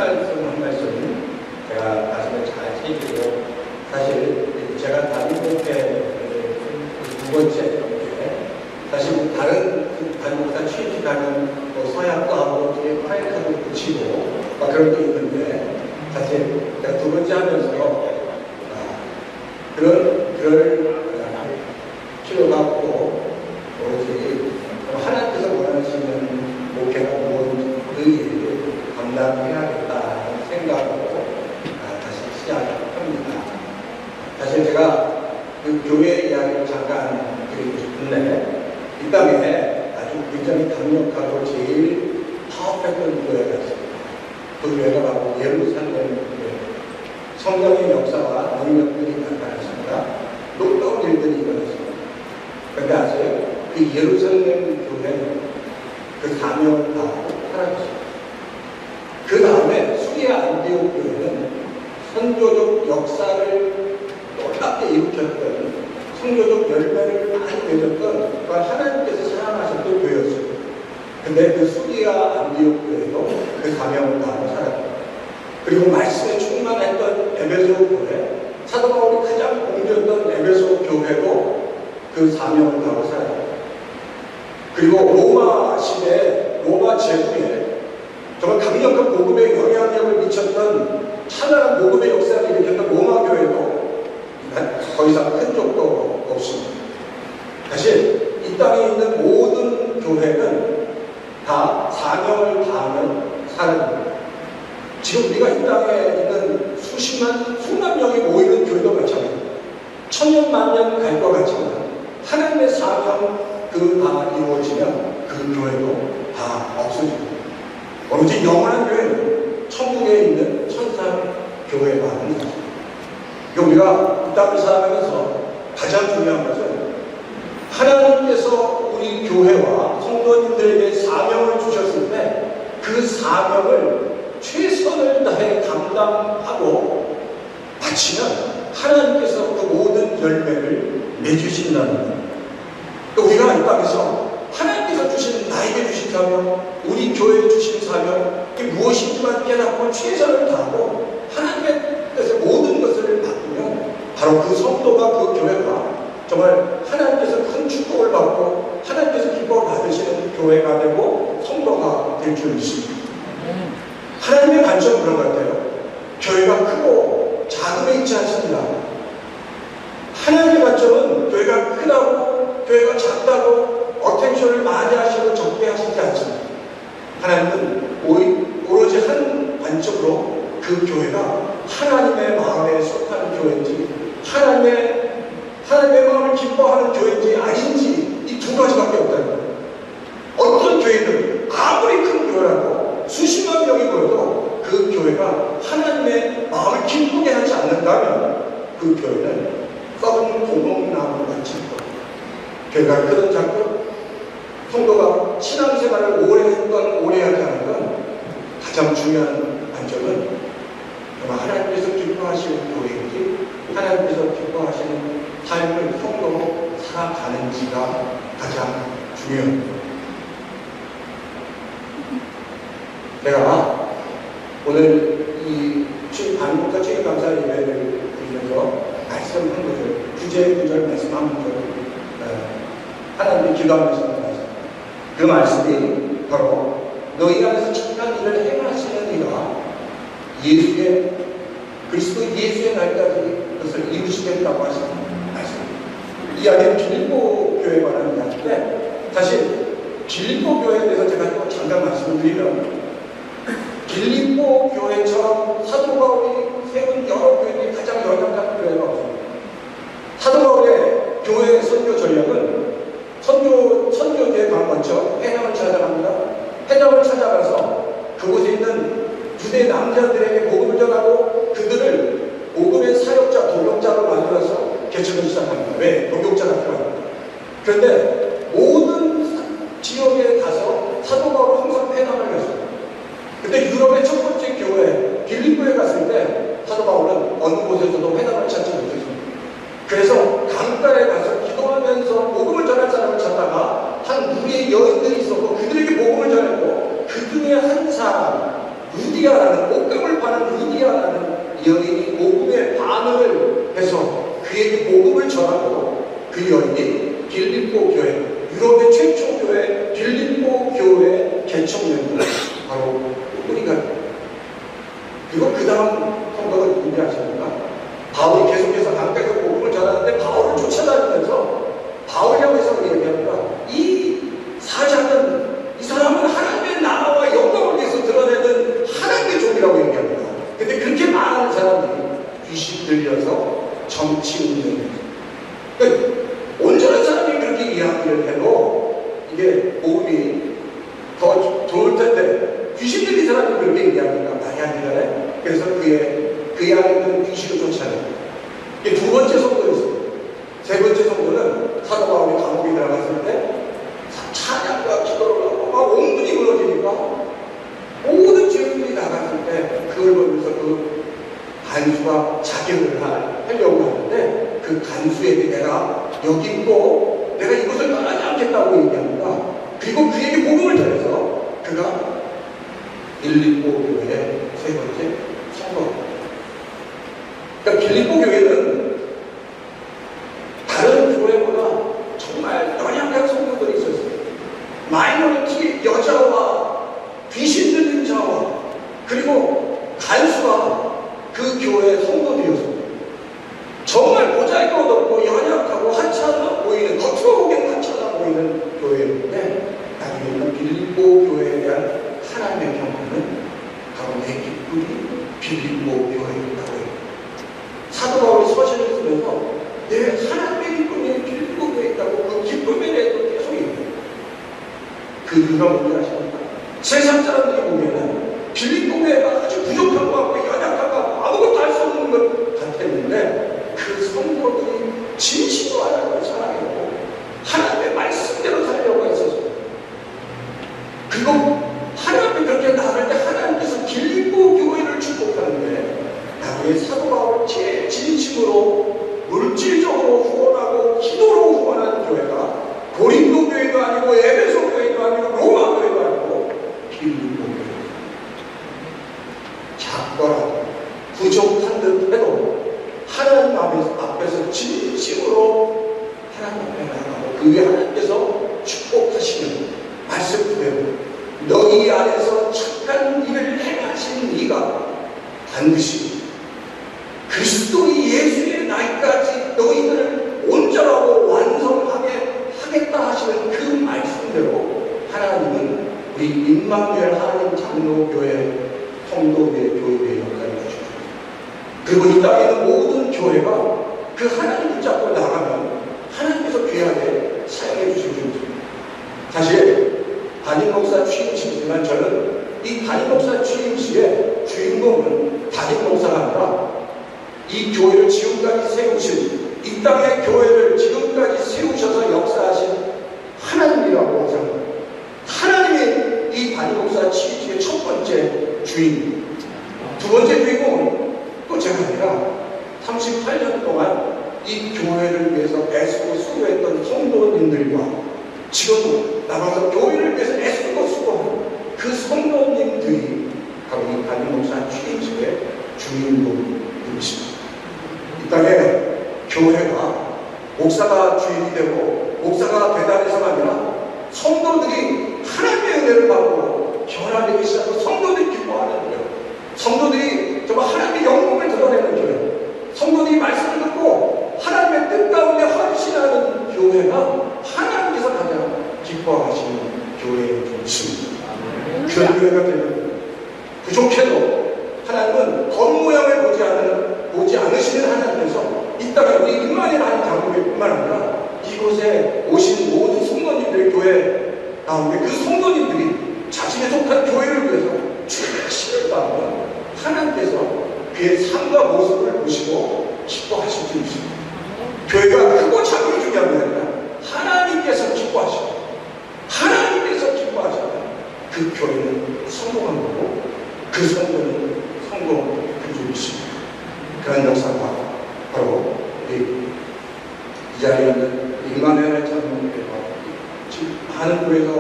말씀 한 말씀 제가 말씀을 잘 해주고, 사실 제가 단임목회 두 번째 이렇게 사실 다른 단임목사 취직하는 서약도 하고 뒤에 파일카도 붙이고 막 그런 게 있는데, 사실 제가 두 번째 하면서 그럴 필요가 없고, 오로지 하나님께서 원하시는 목회가 무엇인지 감당해야겠다는 생각으로 다시 시작합니다. 사실 제가 그 교회 이야기를 잠깐 드리고 싶은데, 이 땅에 아주 굉장히 강력하고 제일 파워했던 교회가 있습니다. 그 교회가 바로 예루살렘 교회. 성령의 역사와 능력들이 나타났습니다. 놀라운 일들이 일어났습니다. 그런데 아세요? 그 예루살렘 교회는 그 사명을 다하고 살아있습니다. 그 다음에 수리아 안디옥 교회는 선교적 역사를 놀랍게 일으켰던, 선교적 열매를 많이 맺었던, 하나님께서 사랑하셨던 교회였습니다. 근데 그 수리아 안디옥 교회도 그 사명을 다하고 살았습니다. 그리고 말씀에 충만했던 에베소 교회, 사도 바울이 가장 공부했던 에베소 교회도 그 사명을 다하고 살았습니다. 그리고 로마 시대, 로마 제국에 정말 강력한 복음의 영향력을 미쳤던, 찬란한 복음의 역사를 일으켰던 로마 교회도 더 이상 큰 적도 없습니다. 사실 이 땅에 있는 모든 교회는 다 사명을 다하는 사람입니다. 지금 우리가 이 땅에 있는 수만 명이 모이는 교회도 마찬가지입니다. 천년 만년 갈 것 같지만 하나님의 사명 다 이루어지면 그 교회도 다 없어집니다. 오로지 영원한 교회는 천국에 있는 천사 교회가 합니다. 우리가 이 땅을 살아가면서 가장 중요한 것은 하나님께서 우리 교회와 성도님들에게 사명을 주셨을 때 그 사명을 최선을 다해 감당하고 바치면 하나님께서 그 모든 열매를 맺으신다는 겁니다. 우리가 이 땅에서 하나님께서 주신, 나에게 주신 사명, 우리 교회에 주신 사명, 이게 무엇인지만 깨닫고 최선을 다하고 하나님의 뜻의 모든 것을 바꾸면 바로 그 성도가, 그 교회가 정말 하나님께서 큰 축복을 받고 하나님께서 기뻐 받으시는 교회가 되고 성도가 될 줄 믿습니다. 하나님의 관점은 그런 것 같아요. 교회가 크고 작음에 있지 않습니다. 하나님의 관점은 교회가 크다고, 교회가 작다고 어텐션을 많이 하시고 적게 하시지 않습니다. 하나님은 오로지 한 관점으로 그 교회가 하나님의 마음에 속하는 교회인지, 하나님의 마음을 기뻐하는 교회인지 아닌지, 이 두 가지밖에 없다는 거예요. 어떤 교회는 아무리 큰 교회라도 수십만 명이 모여도 그 교회가 하나님의 마음을 기쁘게 하지 않는다면 그 교회는 썩은 고목나무 같이 교회가 크든 작든 성도가 신앙생활을 오래 했건 오래 하지 않았건 가장 중요한 관점은 하나님께서 기뻐하시는 교회인지, 하나님께서 기뻐하시는 삶을 성도로 살아가는지가 가장 중요합니다. 제가 오늘 이 반복과 최강사 예배를 드리면서 말씀한 것을, 주제 구절 말씀 한 구절 하나님께 기도하면서 말씀, 그 말씀이 바로 너희 안에서 착한 일을 행하시는 이가 예수의, 그리스도 예수의 날까지 그것을 이루시겠다고 하시는 말씀입니다. 이 안에 빌립보 교회에 관한 이야기인데, 사실 빌립보 교회에 대해서 제가 또 잠깐 말씀을 드리면, 빌립보 교회처럼 사도 바울이 세운 여러 교회들이 가장 영향력한 교회가 없습니다. 사도 바울의 교회 선교 전략은 선교지에 간 것처럼 회당을 찾아갑니다. 회당을 찾아가서 그곳에 있는 유대 남자들에게 복음을 전하고 그들을 복음의 사역자, 동역자로 만들어서 개척을 시작합니다. 왜? 동역자가 필요합니다. 그런데 모든 지역에 가서 사도 바울은 항상 회당을 했습니다. 근데 유럽의 첫 번째 교회 빌립보에 갔을 때 사도 바울은 어느 곳에서도 회당을 찾지 못했습니다. 그래서 강가에 가서 기도하면서 복음을 전할 사람을 찾다가 한 무리의 여인들이 있었고 그들에게 복음을 전했고 그 중에 한 사람, 루디아라는, 옷감을 파는 루디아라는 여인이 복음에 반응을 해서 그에게 복음을 전하고, 그 여인이 빌립보 교회, 유럽의 최초 교회 빌립보 교회 개척연구를 바로 우리가. 그리고 그 다음 성도가 누군지 아십니까? 바울이 계속해서 강가에서 복음을 전하는데 바울을 쫓아다니면서 바울이라고 해서 얘기합니다. 이 사자는, 이 사람은 하나님의 나라와 영광을 위해서 드러내는 하나님의 종이라고 얘기합니다. 근데 그렇게 말하는 사람들이 귀신 들려서 정치 운동을, 그러니까 온전한 사람이 그렇게 이야기를 해도 이게 복음이 더 좋을 텐데, 귀신 들린 사람이 그렇게 얘기하니까 말이 안 되잖아요. 그래서 그의 안에 있는 귀신을 쫓아내요. 이게 두 번째 성도였어요. 세 번째 성도는 사도 바울이 감옥에 들어갔을 때 찬양과 기도를 하고 막 온분이 무너지니까 모든 죄인들이 나갔을 때 그걸 보면서 그 간수가 자결을 하려고 하는데, 그 간수에게 내가 여기 있고 내가 이곳을 떠나지 않겠다고 얘기합니다. 그리고 그에게 복음을 전해서 그가 빌립보 교회의 세 번째 성도. 그러니까 빌립보 교회는 다른 교회보다 정말 연약한 성도들이 있었어요. 마이너리티 여자와 귀신 들린 자와 그리고 간수가 그 교회의 성도들이었습니다. 정말 보잘것 없고 연약하고 하찮아 보이는, 겉으로 보기엔 하찮아 보이는 교회였는데, 나중에는 빌립보 교회에 대한 하나님의 평가는 바로 내 기쁨이 빌립보 교회였다고 해요. 사도 바울이 서신을 쓰면서 내 하나님의 기쁨이 빌립보 교회에 있다고 그 기쁨에 대해서 계속 얘기해요. 그 이유가 뭔지 아십니까? 세상 사람들이 보면은 빌립보 교회가 아주 부족한 것 같고 연약한 것 같고 아무것도 할 수 없는 것 같았는데, 그 성도들이 진심으로 하나님을 사랑했고 하나님의 말씀대로 살려고 했었어요. 그리고 하나님이 그렇게 나갈 때 하나님께서 빌립보 교회를 축복하는데, 나중에 사도 바울을 제일 진심으로 물질적으로 후원하고 기도로 후원하는 교회가 고린도 교회도 아니고 에베소 교회도 아니고 로마 교회도 아니고 빌립보 교회. 작거나 부족한 듯 해도 하나님 앞에서 진심으로 하나님 앞에 나가고 그 위에 하나님께서 축복하시는 말씀 그대로 너희 안에서 착한 일을 행하신 이가 반드시 그리스도의 예수의 날까지 너희들을 온전하고 완성하게 하겠다 하시는 그 말씀대로 하나님은 우리 임마누엘 하나님 장로교회 성도의 교회의 역할을 주십니다. 그리고 이 땅에 있는 모든 교회가 그 하나님 붙잡고 나가면 하나님께서 귀하게 사용해 주실 줄 믿습니다. 사실 담임 목사 취임식이지만 저는 이 담임 목사 취임식의 주인공은 담임 목사가 아니라 이 교회를 지금까지 세우신, 이 땅의 교회를 지금까지 세우셔서 역사하신 하나님이라고 생각합니다. 하나님이 이 담임 목사 취임식의 첫 번째 주인, 두 번째 주인공은 또 제가 아니라 38년 동안 이 교회를 위해서 애쓰고 수고했던 성도님들과 지금 나가서 교회를 위해서 애쓰고 수고하는 그 성도님들이 바로 이 담임 목사 취임식의 주인공이십니다. 이 땅에 교회가 목사가 주인이 되고 목사가 되다 해서가 아니라 성도들이 하나님의 은혜를 받고 변화되기 시작하고 성도들이 기뻐하는 교회, 성도들이 정말 하나님의 영광을 드러내는 교회, 성도들이 말씀을 듣고 하나님의 뜻 가운데 헌신하는 교회가 하나님께서 가장 기뻐하시는 교회의 중심입니다. 그런 교회가 되면 부족해도 하나님은 겉모양을 보지 않으시는 하나님께서 이 땅에 우리 임마누엘 하나님 장로교회뿐만 아니라 이곳에 오신 모든 성도님들의 교회 가운데 그 성도님들이 자신의 속한 교회를 위해서 최대신을 다하면 하나님께서 그의 삶과 모습을 보시고 기뻐하실 줄 믿습니다. 교회가 크고 작은 중요한 게 아니라 하나님께서 기뻐하시고 하나님께서 기뻐하시면 그 교회는 성공한 거고 그 성도는 성공의 구주이십니다. 그런 역사가 바로 이 자리에 있는 임마누엘 장로님께서 지금 많은 교회에서